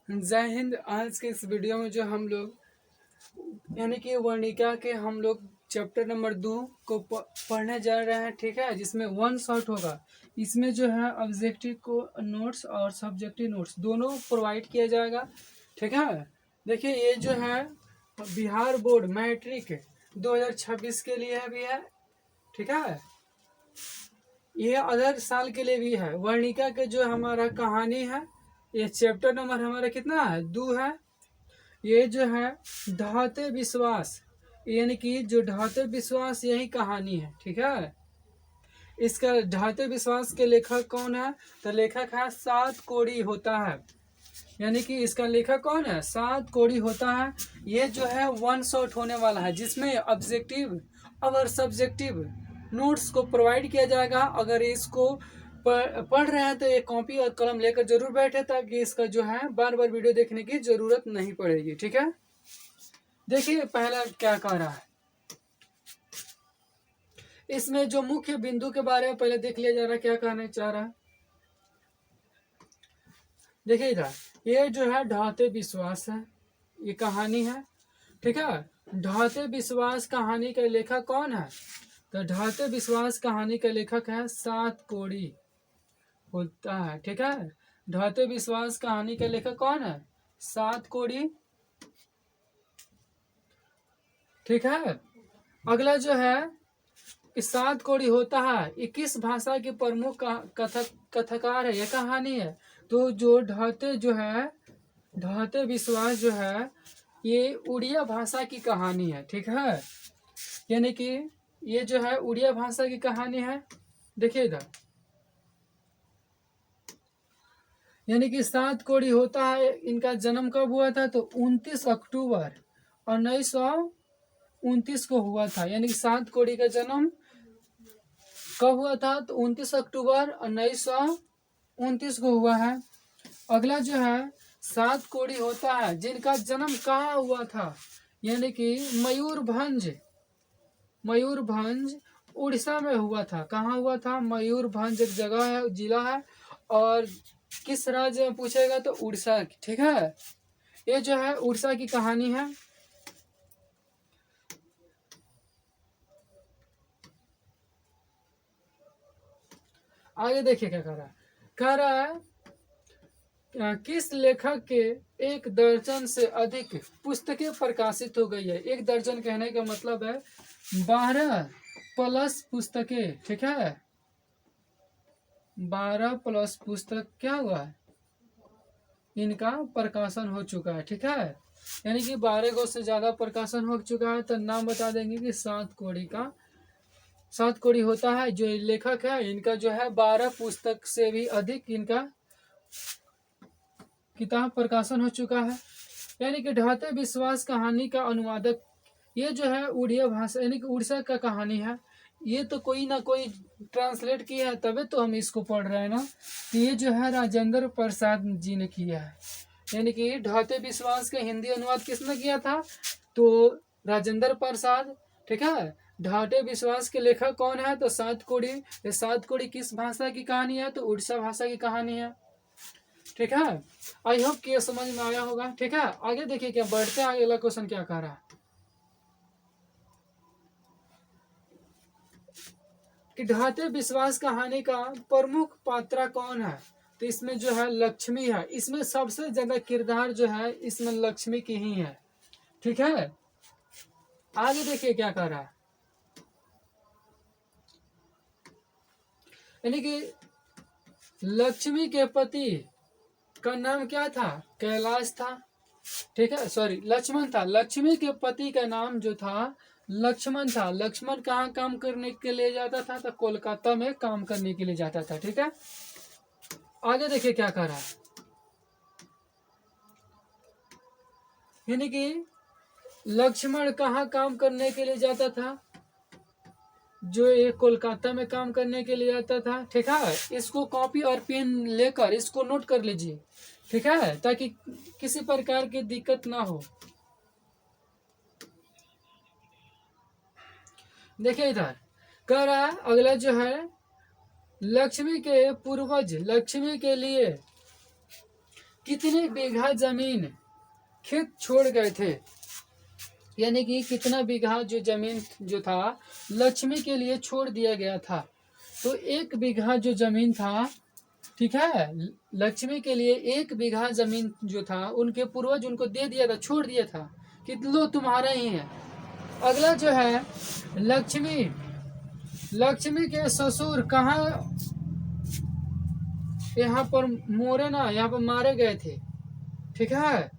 जय हिंद। आज के इस वीडियो में जो हम लोग यानी कि वर्णिका के हम लोग चैप्टर नंबर 2 को पढ़ने जा रहे हैं, ठीक है, जिसमें वन शॉट होगा। इसमें जो है ऑब्जेक्टिव को नोट्स और सब्जेक्टिव नोट्स दोनों प्रोवाइड किया जाएगा, ठीक है। देखिए ये जो है बिहार बोर्ड मैट्रिक 2026 के लिए भी है, ठीक है। ये अदर साल के लिए भी है। वर्णिका के जो हमारा कहानी है, ये चैप्टर नंबर हमारा कितना है, 2 है। ये जो है ढाते विश्वास, यानी कि जो ढाते विश्वास यही कहानी है, ठीक है। इसका ढाते विश्वास के लेखक कौन है, तो लेखक है सात कोड़ी होता है, यानी कि इसका लेखक कौन है, सात कोड़ी होता है। ये जो है वन शॉट होने वाला है, जिसमें ऑब्जेक्टिव और सब्जेक्टिव नोट्स को प्रोवाइड किया जाएगा। अगर इसको पढ़ रहे हैं तो एक कॉपी और कलम लेकर जरूर बैठे, ताकि इसका जो है बार बार वीडियो देखने की जरूरत नहीं पड़ेगी, ठीक है। देखिए पहला क्या कह रहा है, इसमें जो मुख्य बिंदु के बारे में पहले देख लिया जा रहा है, क्या कहना चाह रहा है। देखिए इधर ये जो है ढाते विश्वास है, ये कहानी है, ठीक है। ढाते विश्वास कहानी का लेखक कौन है, तो ढाते विश्वास कहानी का लेखक है सात कोड़ी होता है, ठीक है। ढाते विश्वास कहानी का लेखक कौन है, सात कोड़ी, ठीक है। अगला जो है कि सात कोड़ी होता है, 21 भाषा के प्रमुख कथाकार है, यह कहानी है। तो जो ढाते जो है ढाते विश्वास जो है ये उड़िया भाषा की कहानी है, ठीक है। यानी कि ये जो है उड़िया भाषा की कहानी है। देखिए इधर यानी कि सात कोड़ी होता है, इनका जन्म कब हुआ था, तो 29 अक्टूबर 1929 को हुआ था। यानी कि सात कोड़ी का जन्म कब हुआ था, तो 29 अक्टूबर 1929 को हुआ है। अगला जो है सात कोड़ी होता है, जिनका जन्म कहाँ हुआ था, यानी कि मयूरभंज उड़ीसा में हुआ था। कहाँ हुआ था, मयूरभंज एक जगह है, जिला है, और किस राज्य में पूछेगा तो उड़ीसा, ठीक है। ये जो है उड़ीसा की कहानी है। आगे देखिए क्या कह रहा है किस लेखक के एक दर्जन से अधिक पुस्तकें प्रकाशित हो गई है। एक दर्जन कहने का मतलब है 12+ पुस्तकें, ठीक है। 12+ पुस्तक क्या हुआ है, इनका प्रकाशन हो चुका है, ठीक है। यानी कि 12 गो से ज्यादा प्रकाशन हो चुका है। तो नाम बता देंगे कि सात कोड़ी होता है जो लेखक है, इनका जो है 12 पुस्तक से भी अधिक इनका किताब प्रकाशन हो चुका है। यानी कि ढाते विश्वास कहानी का अनुवादक ये जो है उड़िया भाषा यानी कि उड़ीसा का कहानी है। ये तो कोई ना कोई ट्रांसलेट किया है, तभी तो हम इसको पढ़ रहे हैं ना। ये जो है राजेंद्र प्रसाद जी ने किया है। यानी कि ढाते विश्वास का हिंदी अनुवाद किसने किया था, तो राजेंद्र प्रसाद, ठीक है। ढाटे विश्वास के लेखक कौन है, तो सात कोड़ी। ये सात कोड़ी किस भाषा की कहानी है, तो उड़ीसा भाषा की कहानी है, ठीक है। आई होप कि ये समझ में आया होगा, ठीक है। आगे देखिए क्या बढ़ते हैं, अगला क्वेश्चन क्या कह रहा है कि ढाते विश्वास कहानी का प्रमुख पात्रा कौन है, तो इसमें जो है लक्ष्मी है। इसमें सबसे ज्यादा किरदार जो है इसमें लक्ष्मी की ही है, ठीक है। आगे देखिए क्या कह रहा है, यानी कि लक्ष्मी के पति का नाम क्या था, कैलाश था, ठीक है। सॉरी लक्ष्मण था। लक्ष्मी के पति का नाम जो था लक्ष्मण था। लक्ष्मण कहाँ काम करने के लिए जाता था, तो कोलकाता में काम करने के लिए जाता था, ठीक है। आगे देखिए क्या कह रहा है, यानी कि लक्ष्मण कहाँ काम करने के लिए जाता था, जो ये कोलकाता में काम करने के लिए आता था, ठीक है। इसको कॉपी और पेन लेकर इसको नोट कर लीजिए, ठीक है, ताकि किसी प्रकार की दिक्कत ना हो। देखिए इधर कह रहा है अगला जो है लक्ष्मी के पूर्वज लक्ष्मी के लिए कितने बीघा जमीन खेत छोड़ गए थे, यानी कि कितना बीघा जो जमीन जो था लक्ष्मी के लिए छोड़ दिया गया था। तो 1 बीघा जो जमीन था, ठीक है, लक्ष्मी के लिए 1 बीघा जमीन जो था उनके पूर्वज उनको दे दिया था, छोड़ दिया था कि लो तुम्हारा ही है। अगला जो है लक्ष्मी, लक्ष्मी के ससुर कहाँ, यहाँ पर मोरे ना, यहाँ पर मारे गए थे, ठीक है,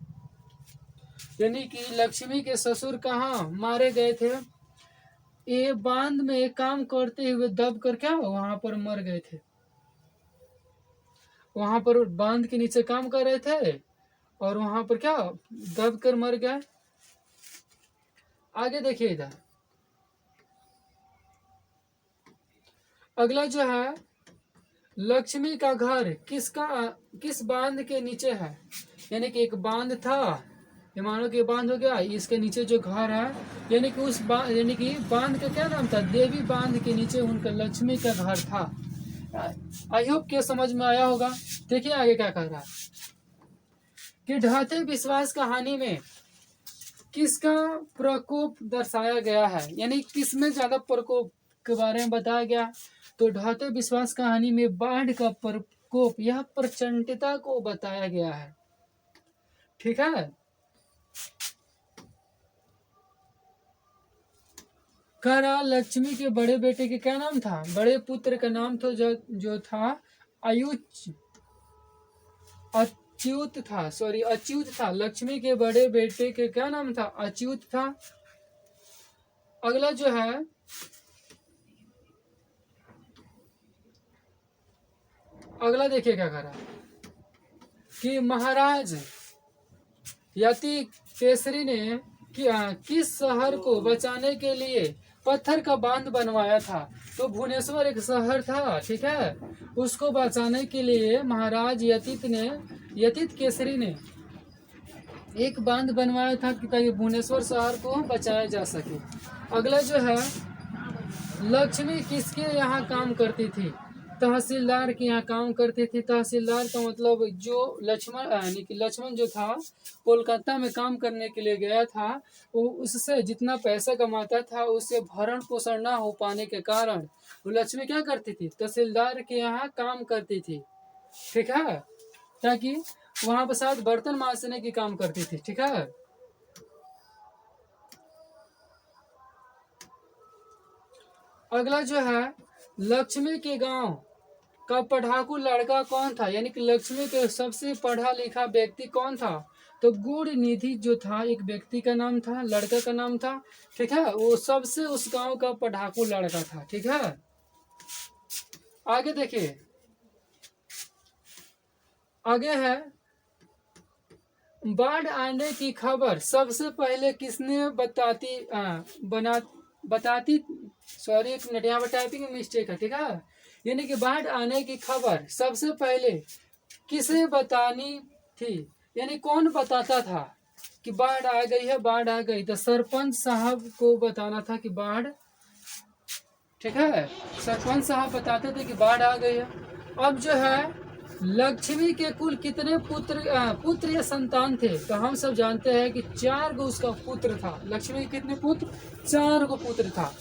यानी कि लक्ष्मी के ससुर कहाँ मारे गए थे, ये बांध में काम करते हुए दब कर क्या वहां पर मर गए थे, वहां पर बांध के नीचे काम कर रहे थे और वहां पर क्या दब कर मर गए। आगे देखिए इधर, अगला जो है लक्ष्मी का घर किस बांध के नीचे है, यानी कि एक बांध था, ये मानो कि बांध हो गया, इसके नीचे जो घर है, यानी कि उस यानी कि बांध का क्या नाम था, देवी बांध के नीचे उनका लक्ष्मी का घर था। आई होप के समझ में आया होगा। देखिए आगे क्या कह रहा है कि ढहते विश्वास कहानी में किसका प्रकोप दर्शाया गया है, यानी किसमें ज्यादा प्रकोप के बारे में बताया गया। तो ढहते विश्वास कहानी में बाढ़ का प्रकोप, यह प्रचंडता को बताया गया है, ठीक है। करा लक्ष्मी के बड़े बेटे के क्या नाम था, बड़े पुत्र का नाम तो जो था अच्युत था, सॉरी अच्युत था। लक्ष्मी के बड़े बेटे के क्या नाम था, अच्युत था। अगला जो है अगला देखिए क्या करा कि महाराज यति केसरी ने किस शहर को बचाने के लिए पत्थर का बांध बनवाया था। तो भुवनेश्वर एक शहर था, ठीक है, उसको बचाने के लिए महाराज यतीत केसरी ने एक बांध बनवाया था ताकि भुवनेश्वर शहर को बचाया जा सके। अगला जो है लक्ष्मी किसके यहाँ काम करती थी, तहसीलदार के यहाँ काम करती थी। तहसीलदार का मतलब जो लक्ष्मण यानी कि लक्ष्मण जो था कोलकाता में काम करने के लिए गया था, वो उससे जितना पैसा कमाता था उससे भरण पोषण ना हो पाने के कारण वो लक्ष्मी क्या करती थी, तहसीलदार के यहाँ काम करती थी, ठीक है, ताकि वहां पर साथ बर्तन मांजने की काम करती थी, ठीक है। अगला जो है लक्ष्मी के गांव का पढ़ाकू लड़का कौन था, यानी कि लक्ष्मी के सबसे पढ़ा लिखा व्यक्ति कौन था। तो गुड़ निधि जो था एक व्यक्ति का नाम था, लड़का का नाम था, ठीक है, वो सबसे उस गांव का पढ़ाकू लड़का था, ठीक है। आगे देखिए, आगे है बाढ़ आने की खबर सबसे पहले किसने बताती, सॉरी एक मिनट यहाँ पर टाइपिंग मिस्टेक है, ठीक है, यानी कि बाढ़ आने की खबर सबसे पहले किसे बतानी थी, यानी कौन बताता था कि बाढ़ आ गई है, बाढ़ आ गई, तो सरपंच साहब को बताना था कि बाढ़, ठीक है, सरपंच साहब बताते थे कि बाढ़ आ गई है। अब जो है लक्ष्मी के कुल कितने पुत्र या संतान थे, तो हम सब जानते हैं कि 4 गो उसका पुत्र था। लक्ष्मी के कितने पुत्र, 4 गो पुत्र था।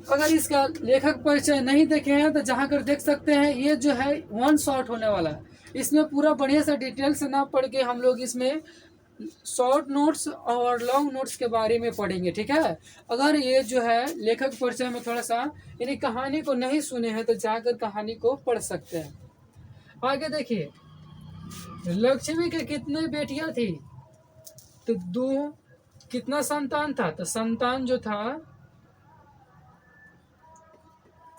अगर इसका लेखक परिचय नहीं देखे हैं तो जहां कर देख सकते हैं, ये जो है 1 शॉट होने वाला है, इसमें पूरा बढ़िया सा डिटेल से ना पढ़ के हम लोग इसमें शॉर्ट नोट्स और लॉन्ग नोट्स के बारे में पढ़ेंगे, ठीक है। अगर ये जो है लेखक परिचय में थोड़ा सा यानी कहानी को नहीं सुने हैं तो जाकर कहानी को पढ़ सकते हैं। आगे देखिए लक्ष्मी के कितने बेटियां थी, तो 2। कितना संतान था, तो संतान जो था,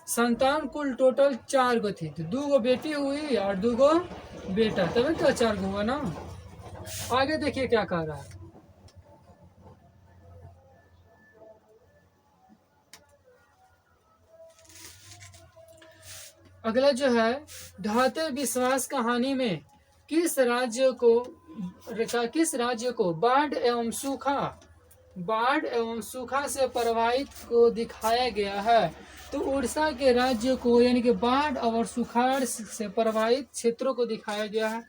संतान कुल टोटल 4 गो थी, तो 2 गो बेटी हुई और 2 गो बेटा, तभी तो 4 गो हुआ ना। आगे देखिए क्या कह रहा है, अगला जो है ढहते विश्वास कहानी में किस राज्य को बाढ़ एवं सूखा बाढ़ एवं सूखा से प्रभावित को दिखाया गया है। तो उड़ीसा के राज्य को यानी कि बाढ़ और सुखाड़ से प्रभावित क्षेत्रों को दिखाया गया है।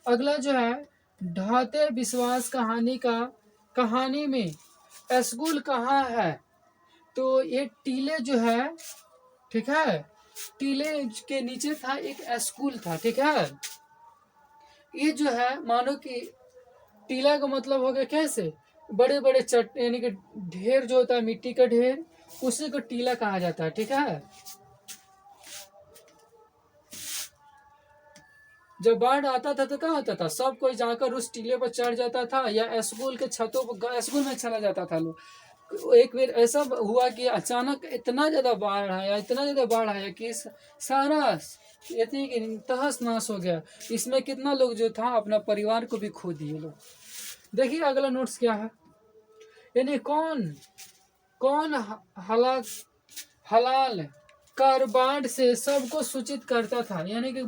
अगला जो है ढाते विश्वास कहानी में स्कूल कहाँ है। तो ये टीले जो है, ठीक है, टीले के नीचे था एक स्कूल था, ठीक है। ये जो है मानो कि टीला का मतलब हो गया कैसे, बड़े बड़े चट यानी कि ढेर जो होता है मिट्टी का ढेर, उसी को टीला कहा जाता है, ठीक है। जब बाढ़ आता था तो क्या होता था, सब कोई जाकर उस टीले पर चढ़ जाता था या स्कूल के छतों पर स्कूल में चला जाता था लोग। एक बार ऐसा हुआ कि अचानक इतना ज्यादा बाढ़ आया कि सारा इतनी कि तहस नहस हो गया। इसमें कितना लोग जो था अपना परिवार को भी खो दिए लोग। देखिए अगला नोट्स क्या है, यानी कौन कौन हलाल हलाल कर बाढ़ से सबको सूचित करता था, यानी कि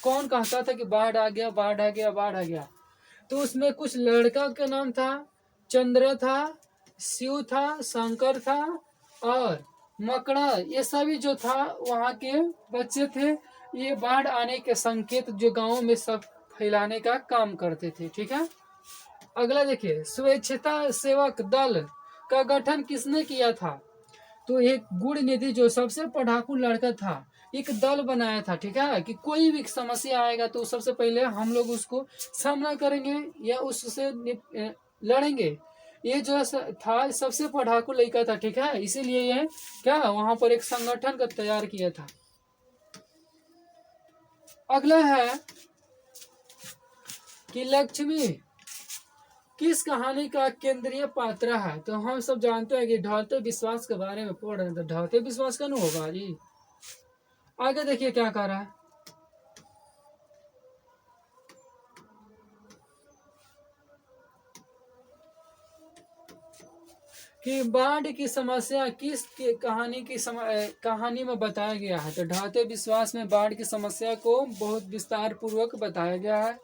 कौन कहता था कि बाढ़ आ गया, बाढ़ आ गया, बाढ़ आ गया। तो उसमें कुछ लड़का का नाम था, चंद्र था, शिव था, शंकर था और मकड़ा, ये सभी जो था वहाँ के बच्चे थे। ये बाढ़ आने के संकेत जो गाँव में सब फैलाने का काम करते थे, ठीक है। अगला देखिए स्वेच्छता सेवक दल का गठन किसने किया था। तो एक गुड़ निधि जो सबसे पढ़ाकू लड़का था, एक दल बनाया था, ठीक है, कि कोई भी समस्या आएगा तो सबसे पहले हम लोग उसको सामना करेंगे या उससे लड़ेंगे। ये जो था सबसे पढ़ाकू लड़का था, ठीक है, इसीलिए ये क्या वहां पर एक संगठन का तैयार किया था। अगला है कि लक्ष्मी किस कहानी का केंद्रीय पात्र है। तो हम सब जानते हैं कि ढलते विश्वास के बारे में पढ़ रहे हैं, तो ढलते विश्वास का नहीं होगा जी। आगे देखिए क्या कर रहा है कि बाढ़ की समस्या किस कहानी में बताया गया है। तो ढलते विश्वास में बाढ़ की समस्या को बहुत विस्तार पूर्वक बताया गया है,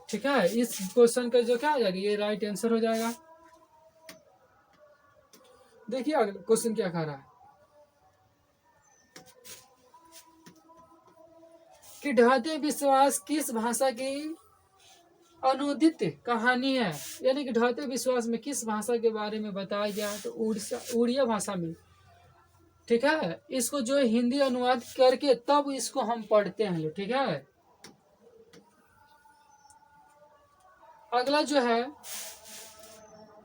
ठीक है। इस क्वेश्चन का जो क्या हो जाएगा, ये राइट आंसर हो जाएगा। देखिए अगला क्वेश्चन क्या कह रहा है कि ढाते विश्वास किस भाषा की अनुदित कहानी है, यानी कि ढाते विश्वास में किस भाषा के बारे में बताया गया। तो उड़िया भाषा में, ठीक है। इसको जो हिंदी अनुवाद करके तब इसको हम पढ़ते हैं, ठीक है। अगला जो है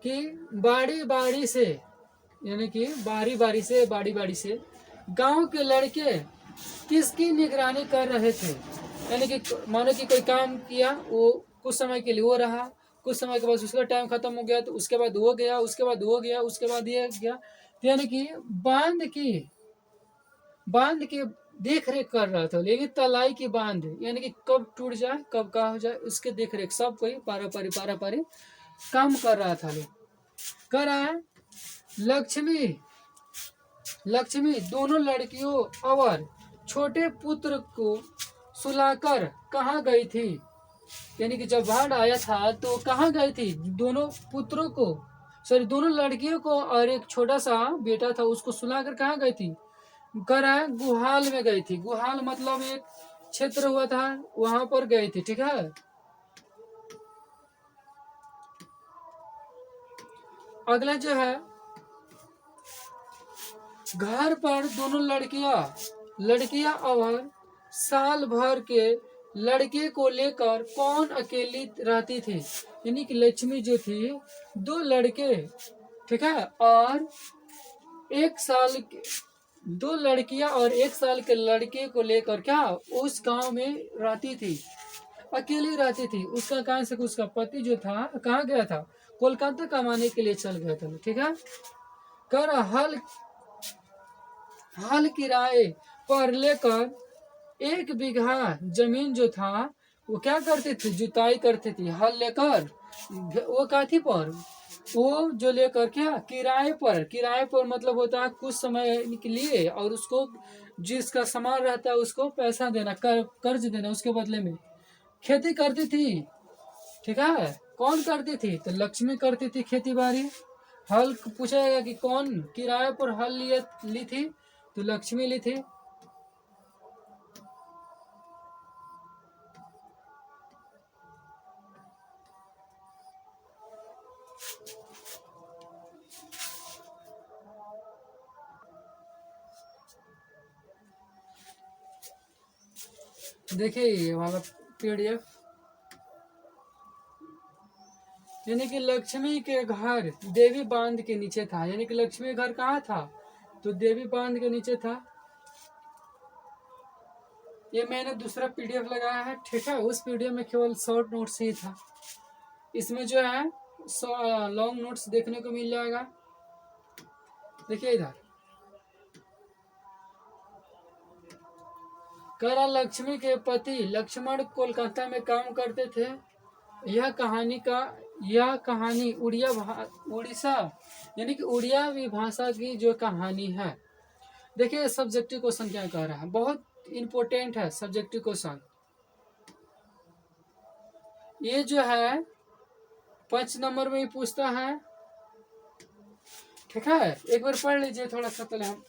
कि बारी बारी से, यानी कि बारी बारी से गांव के लड़के किसकी निगरानी कर रहे थे। यानी कि मानो कि कोई काम किया, वो कुछ समय के लिए वो रहा, कुछ समय के बाद उसका टाइम खत्म हो गया, तो उसके बाद वो गया, उसके बाद वो गया, उसके बाद ये गया। तो यानी कि बांध की देख रेख कर रहा था, लेकिन तलाई की बांध यानी कि कब टूट जाए कब का हो जाए उसके देख रेख सब कोई पारा पारी काम कर रहा था। लोग कर रहा है। लक्ष्मी लक्ष्मी दोनों लड़कियों और छोटे पुत्र को सुलाकर कहाँ गई थी। यानी कि जब बाढ़ आया था तो कहाँ गई थी, दोनों पुत्रों को, सॉरी दोनों लड़कियों को और एक छोटा सा बेटा था उसको सुलाकर कहाँ गई थी। करा गुहाल में गई थी। गुहाल मतलब एक क्षेत्र हुआ था, वहां पर गई थी, ठीक है। अगला जो है घर पर दोनों लड़कियां और साल भर के लड़के को लेकर कौन अकेली रहती थी। यानी कि लक्ष्मी जो थी, दो लड़के, ठीक है, और एक साल के दो लड़कियां और एक साल के लड़के को लेकर क्या उस गांव में रहती थी, अकेली रहती थी। उसका कारण से उसका पति जो था कहाँ गया था, कोलकाता कमाने के लिए चल गया था, ठीक है। कर हल किराए पर लेकर 1 बीघा जमीन जो था वो क्या करती थी, जुताई करती थी हल लेकर। वो काथी पर, वो जो लेकर क्या किराए पर मतलब होता है कुछ समय के लिए, और उसको जिसका सामान रहता है उसको पैसा देना, कर्ज देना उसके बदले में। खेती करती थी, ठीक है। कौन करती थी, तो लक्ष्मी करती थी खेती बाड़ी। हल पूछा जाएगा कि कौन किराए पर हल ली थी, तो लक्ष्मी ली थी। देखिए ये वाला पीडीएफ, यानी कि लक्ष्मी के घर देवी बांध के नीचे था। यानी कि लक्ष्मी का घर कहाँ था, तो देवी बांध के नीचे था। ये मैंने दूसरा पीडीएफ लगाया है, ठीक है। उस पीडीएफ में केवल शॉर्ट नोट्स ही था, इसमें जो है लॉन्ग नोट्स देखने को मिल जाएगा। देखिए इधर, करा लक्ष्मी के पति लक्ष्मण कोलकाता में काम करते थे। यह कहानी उड़ीसा यानी कि उड़िया भाषा की जो कहानी है। देखिए सब्जेक्टिव क्वेश्चन क्या कह रहा है, बहुत इंपॉर्टेंट है सब्जेक्टिव क्वेश्चन। ये जो है 5 नंबर में ही पूछता है, ठीक है। एक बार पढ़ लीजिए थोड़ा सा पहले हम।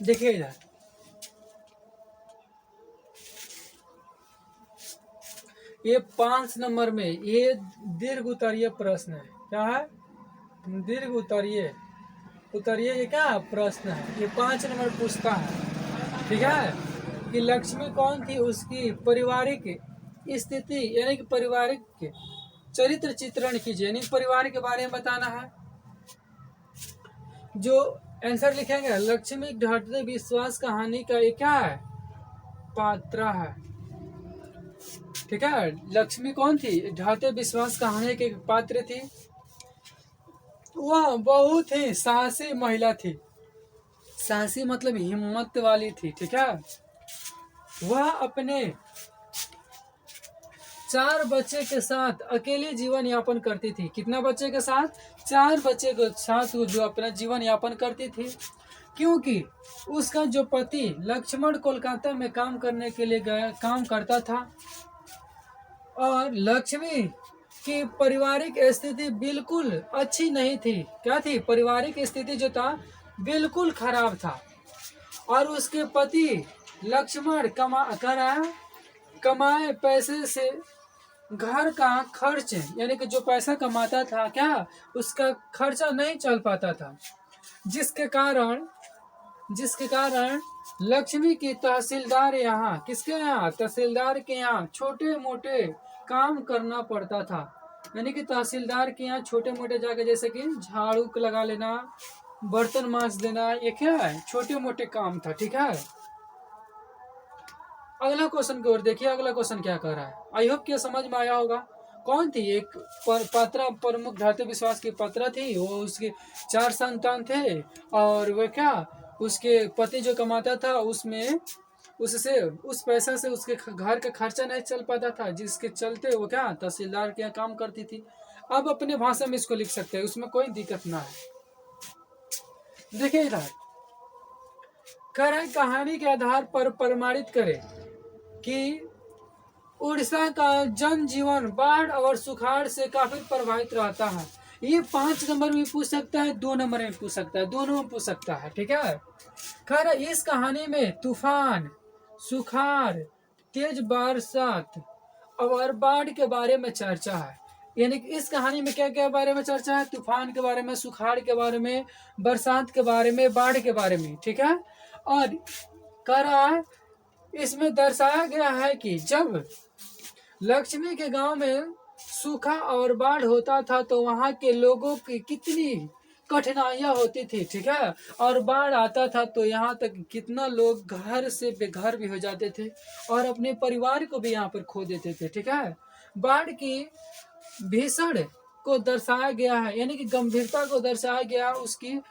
देखिए इधर, ये 5 नंबर में ये दीर्घ उत्तरीय प्रश्न है। क्या है, दीर्घ उत्तरीय ये क्या प्रश्न है, ये 5 नंबर पूछता है, ठीक है। कि लक्ष्मी कौन थी, उसकी पारिवारिक स्थिति यानी कि पारिवारिक चरित्र चित्रण कीजिए, यानी परिवार के बारे में बताना है। जो आंसर लिखेंगे, लक्ष्मी ढाटते विश्वास कहानी का ये क्या है, पात्र है, ठीक है। लक्ष्मी कौन थी, ढाटे विश्वास कहानी के पात्र थी। वह बहुत ही साहसी महिला थी। साहसी मतलब हिम्मत वाली थी, ठीक है। वह अपने 4 बच्चे के साथ अकेले जीवन यापन करती थी। कितना बच्चे के साथ, 4 बच्चे के साथ वो जो अपना जीवन यापन करती थी। क्योंकि उसका जो पति लक्ष्मण कोलकाता में काम करने के लिए काम करता था, और लक्ष्मी की पारिवारिक स्थिति बिल्कुल अच्छी नहीं थी। क्या थी, पारिवारिक स्थिति जो था बिल्कुल खराब था। और उसके पति लक्ष्मण कमाए पैसे से घर का खर्च यानी कि जो पैसा कमाता था, क्या उसका खर्चा नहीं चल पाता था। जिसके कारण लक्ष्मी की तहसीलदार यहाँ, किसके यहाँ, तहसीलदार के यहाँ छोटे मोटे काम करना पड़ता था। यानी कि तहसीलदार के यहाँ छोटे मोटे जाके, जैसे कि झाड़ू लगा लेना, बर्तन मांज देना, ये क्या है, छोटे मोटे काम था, ठीक है। अगला क्वेश्चन की ओर देखिए, अगला क्वेश्चन क्या कह रहा है। आई होप कि समझ में आया होगा। कौन थी, एक पात्रा प्रमुख धातु विश्वास की पात्रा थी। वो उसके 4 संतान थे, और वह क्या, उसके पति जो कमाता था उसमें उससे उस पैसा से उसके घर का खर्चा नहीं चल पाता था, जिसके चलते वो क्या तहसीलदार के यहाँ काम करती थी। अब अपने भाषा में इसको लिख सकते हैं, उसमें कोई दिक्कत ना है। देखिए इधर कहानी के आधार पर प्रमाणित करें कि उड़ीसा का जनजीवन बाढ़ और सुखाड़ से काफी प्रभावित रहता है। ये 5 नंबर में पूछ सकता है, 2 नंबर में पूछ सकता है, दोनों में पूछ सकता है, ठीक है। खैर इस कहानी में तूफान, सुखाड़, तेज बरसात और बाढ़ के बारे में चर्चा है। यानी कि इस कहानी में क्या क्या बारे में चर्चा है, तूफान के बारे में, सुखाड़ के बारे में, बरसात के बारे में, बाढ़ के बारे में, ठीक है। और करा इसमें दर्शाया गया है कि जब लक्ष्मी के गांव में सूखा और बाढ़ होता था तो वहां के लोगों की कितनी कठिनाइयां होती थी, ठीक है। और बाढ़ आता था तो यहाँ तक कितना लोग घर से बेघर भी हो जाते थे और अपने परिवार को भी यहाँ पर खो देते थे, ठीक है। बाढ़ की भीषण को दर्शाया गया है, यानी कि गंभीरता को दर्शाया गया, उसकी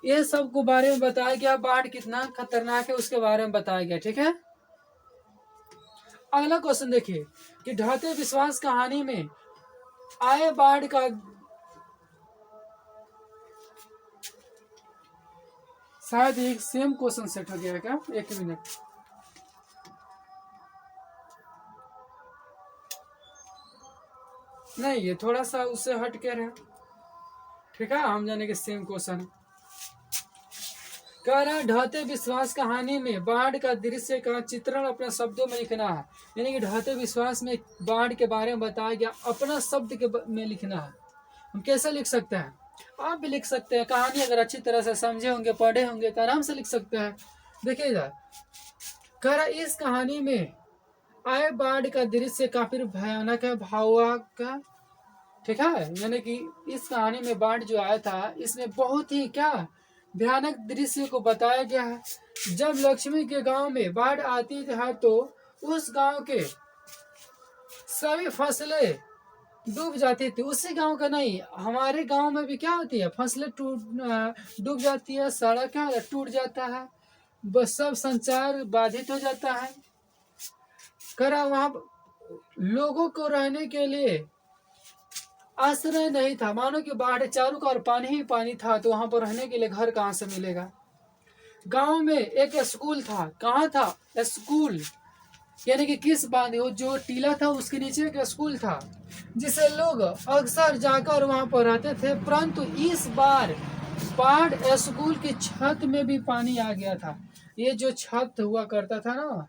ये सब को बारे में बताया गया, बाढ़ कितना खतरनाक है उसके बारे में बताया गया, ठीक है। अगला क्वेश्चन देखिए कि ढाते विश्वास कहानी में आए बाढ़ का, शायद एक सेम क्वेश्चन सेट हो गया है क्या? एक मिनट, नहीं ये थोड़ा सा उससे हट के रहे, ठीक है, हम जाने के सेम क्वेश्चन। कह रहा है ढहते विश्वास कहानी में बाढ़ का दृश्य का चित्रण अपने शब्दों में लिखना है। यानी कि ढहते विश्वास में बाढ़ के बारे में बताया गया, अपना शब्द के में लिखना है। हम कैसे लिख सकते हैं? आप भी लिख सकते हैं, कहानी अगर अच्छी तरह से समझे होंगे, पढ़े होंगे तो आराम से लिख सकते हैं। देखिएगा, कह रहा इस कहानी में आए बाढ़ का दृश्य काफी भयानक है, भावुक है, ठीक है। यानी कि इस कहानी में बाढ़ जो आया था, इसमें बहुत ही क्या भयानक दृश्य को बताया गया है। जब लक्ष्मी के गांव में बाढ़ आती है तो उस गांव के सभी फसलें डूब जाती थी। उसी गांव का नहीं, हमारे गांव में भी क्या होती है, फसलें डूब जाती है, सड़क क्या टूट जाता है, बस सब संचार बाधित हो जाता है। करा वहां लोगों को रहने के लिए आश्रय नहीं था। मानो कि बाढ़ चारों ओर पानी ही पानी था, तो वहां पर रहने के लिए घर कहाँ से मिलेगा। गांव में एक स्कूल था। कहाँ था स्कूल? यानी कि किस बांध, वो जो टीला था उसके नीचे एक स्कूल था, जिसे लोग अक्सर जाकर वहां पर रहते थे। परंतु इस बार बाढ़ स्कूल की छत में भी पानी आ गया था। ये जो छत हुआ करता था ना,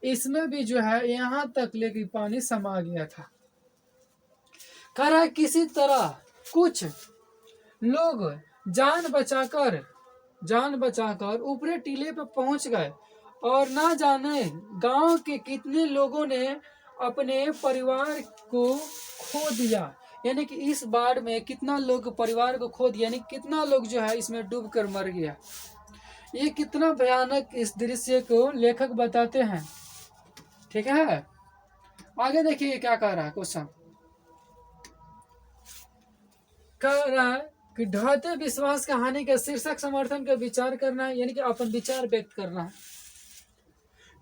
इसमें भी जो है यहाँ तक लेके पानी समा गया था। कह रहा है किसी तरह कुछ लोग जान बचाकर ऊपरी टीले पर पहुंच गए, और ना जाने गांव के कितने लोगों ने अपने परिवार को खो दिया। यानी कि इस बाढ़ में कितना लोग परिवार को खो दिया, यानी कितना लोग जो है इसमें डूब कर मर गया। ये कितना भयानक इस दृश्य को लेखक बताते हैं, ठीक है। आगे देखिए क्या कह रहा है क्वेश्चन। कह रहा है कि ढहते विश्वास कहानी के शीर्षक समर्थन का विचार करना है, यानी कि अपन विचार व्यक्त करना है।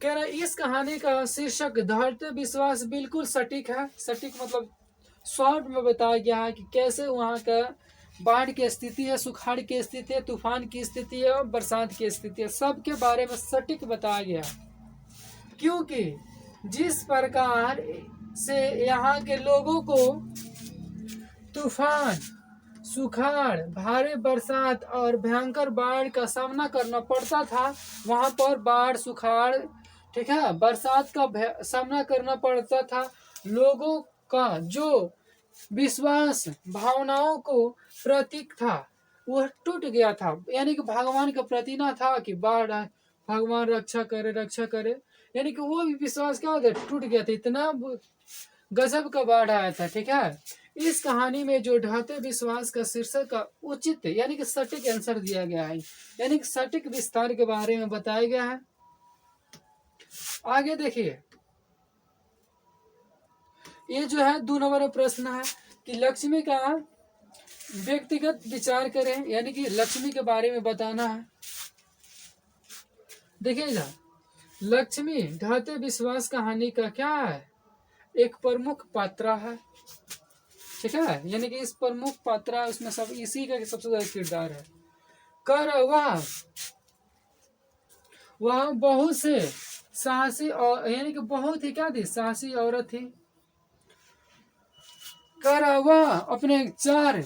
कह रहा है इस कहानी का शीर्षक ढहते विश्वास बिल्कुल सटीक है। सटीक मतलब शॉर्ट में बताया गया है कि कैसे वहाँ का बाढ़ की स्थिति है, सुखाड़ की स्थिति है, तूफान की स्थिति है और बरसात की स्थिति है, सबके बारे में सटीक बताया गया। क्योंकि जिस प्रकार से यहाँ के लोगों को तूफान, सुखाड़, भारी बरसात और भयंकर बाढ़ का सामना करना पड़ता था, वहां पर बाढ़, सुखाड़, ठीक है, बरसात का सामना करना पड़ता था। लोगों का जो विश्वास भावनाओं को प्रतीक था वह टूट गया था। यानी कि भगवान का प्रति ना था कि बाढ़ भगवान रक्षा करे, यानी कि वो भी विश्वास क्या होता है, टूट गया था। इतना गजब का बाढ़ आया था, ठीक है। इस कहानी में जो ढहते विश्वास का शीर्षक का उचित यानी कि सटीक आंसर दिया गया है, यानी कि सटीक विस्तार के बारे में बताया गया है। आगे देखिए, ये जो है 2 नंबर प्रश्न है कि लक्ष्मी का व्यक्तिगत विचार करें, यानी कि लक्ष्मी के बारे में बताना है। देखिएगा, लक्ष्मी ढहते विश्वास कहानी का क्या है, एक प्रमुख पात्रा है, ठीक है। यानी कि इस प्रमुख पात्रा उसमें सब इसी का सबसे ज्यादा किरदार है। कर वह बहुत से साहसी और यानी कि बहुत ही क्या थी, साहसी औरत थी। कर वह अपने 4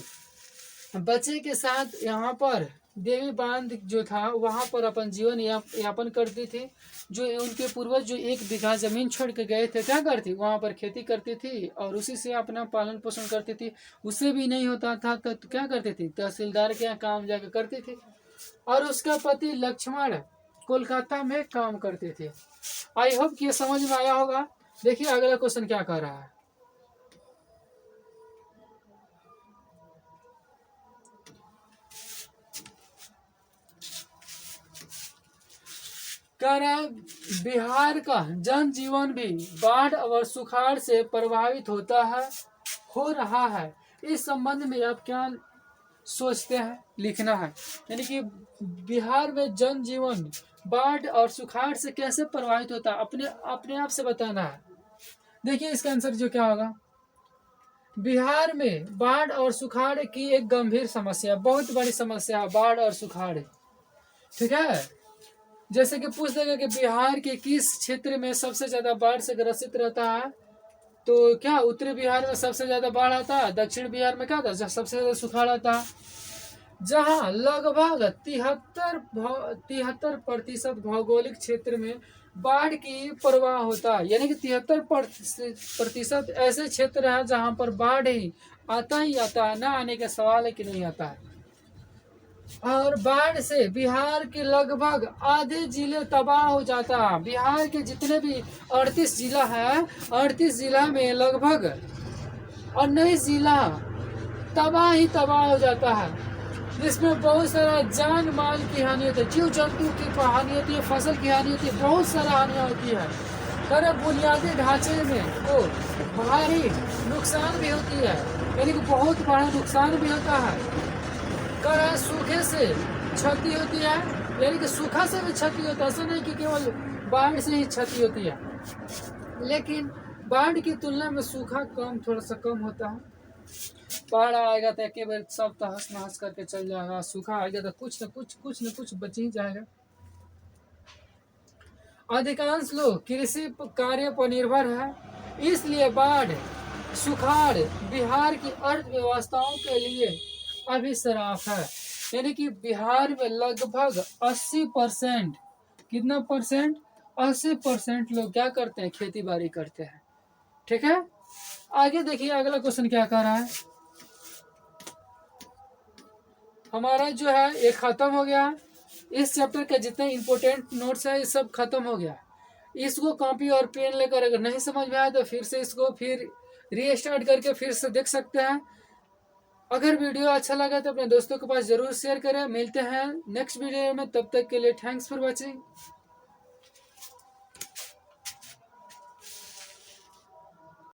बच्चे के साथ यहाँ पर देवी बांध जो था वहां पर अपन जीवन यापन करती थी। जो उनके पूर्वज जो 1 बीघा जमीन छोड़ के गए थे, क्या करती, वहां पर खेती करती थी और उसी से अपना पालन पोषण करती थी। उससे भी नहीं होता था तो क्या करती थी, तहसीलदार के यहाँ काम जाकर करती थी। और उसका पति लक्ष्मण कोलकाता में काम करते थे। आई होप कि ये समझ में आया होगा। देखिए अगला क्वेश्चन क्या कह रहा है। कह रहा है बिहार का जनजीवन भी बाढ़ और सुखाड़ से प्रभावित हो रहा है। इस संबंध में आप क्या सोचते हैं, लिखना है। यानी कि बिहार में जनजीवन बाढ़ और सुखाड़ से कैसे प्रभावित होता है, अपने आप से बताना है। देखिए इसका आंसर जो क्या होगा, बिहार में बाढ़ और सुखाड़ की एक गंभीर समस्या, बहुत बड़ी समस्या है बाढ़ और सुखाड़। ठीक है, जैसे कि पूछ देगा कि बिहार के किस क्षेत्र में सबसे ज्यादा बाढ़ से ग्रसित रहता है, तो क्या उत्तरी बिहार में सबसे ज्यादा बाढ़ आता है, दक्षिण बिहार में क्या था सबसे ज्यादा सुखाड़ आता है, जहां लगभग 73% भौगोलिक क्षेत्र में बाढ़ की प्रवाह होता है। यानी कि 73% ऐसे क्षेत्र है जहां पर बाढ़ ही आता है, ना आने का सवाल है कि नहीं आता है। और बाढ़ से बिहार के लगभग आधे जिले तबाह हो जाता है। बिहार के जितने भी 38 जिला है, 38 जिला में लगभग 19 जिला तबाह हो जाता है, जिसमें बहुत सारा जान माल की हानि होती है, जीव जंतु की हानि होती है, फसल की हानि होती है, बहुत सारा हानियाँ होती है। तरह बुनियादी ढांचे में वो भारी नुकसान भी होती है, यानी कि बहुत बड़ा नुकसान भी होता है। कर सूखे से क्षति होती है, यानी कि सूखा से भी क्षति होता है, ऐसा नहीं कि केवल बाढ़ से ही क्षति होती है, लेकिन बाढ़ की तुलना में सूखा थोड़ा सा कम होता है। बाढ़ आएगा तो एक बार सब तहस नहस करके चल जाएगा, सूखा आएगा तो कुछ न कुछ बच ही जाएगा। अधिकांश लोग कृषि कार्य पर निर्भर है, इसलिए बाढ़ सुखाड़ बिहार की अर्थव्यवस्थाओं के लिए अभिशाप है। यानी कि बिहार में लगभग 80%, कितना परसेंट, 80% लोग क्या करते हैं, खेती बाड़ी करते हैं। ठीक है, आगे देखिए अगला क्वेश्चन क्या कर रहा है। हमारा जो है ये खत्म हो गया, इस चैप्टर के जितने इंपॉर्टेंट नोट्स है ये सब खत्म हो गया। इसको कॉपी और पेन लेकर अगर नहीं समझ में आया तो फिर से इसको फिर रीस्टार्ट करके फिर से देख सकते हैं। अगर वीडियो अच्छा लगा तो अपने दोस्तों के पास जरूर शेयर करें। मिलते हैं नेक्स्ट वीडियो में, तब तक के लिए थैंक्स फॉर वॉचिंग।